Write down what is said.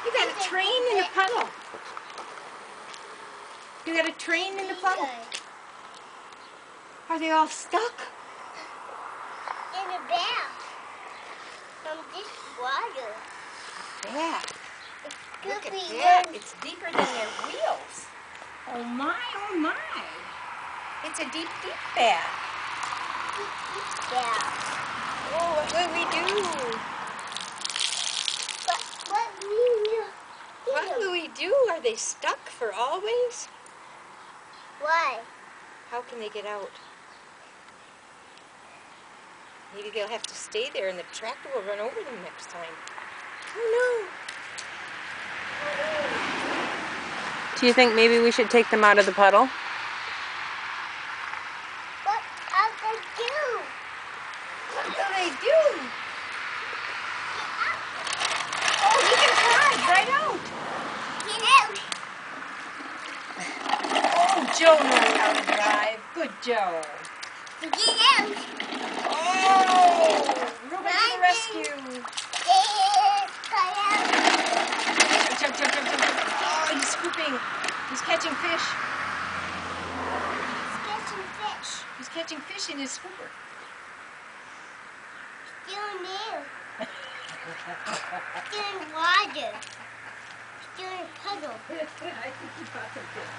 You got a train in the puddle. You got a train in the puddle. Are they all stuck? In the bath. From this water. Yeah. Look at Could be that. one. It's deeper than their wheels. Oh my, oh my. It's a deep, deep bath. Yeah. Oh, what will we do? What will we do? Are they stuck for always? Why? How can they get out? Maybe they'll have to stay there and the tractor will run over them next time. Oh no. Do you think maybe we should take them out of the puddle? What are they do? What will they do? Oh, he can climb right out. Get out. Oh, Joe knows how to drive. Good Joe. Get out. Oh, Ruben to the rescue. Jump, jump, jump, jump, jump. Oh, he's scooping. He's catching fish. He's catching fish. He's catching fish in his scooper. Still new. Still in water. Still in a puddle. I think he caught some fish.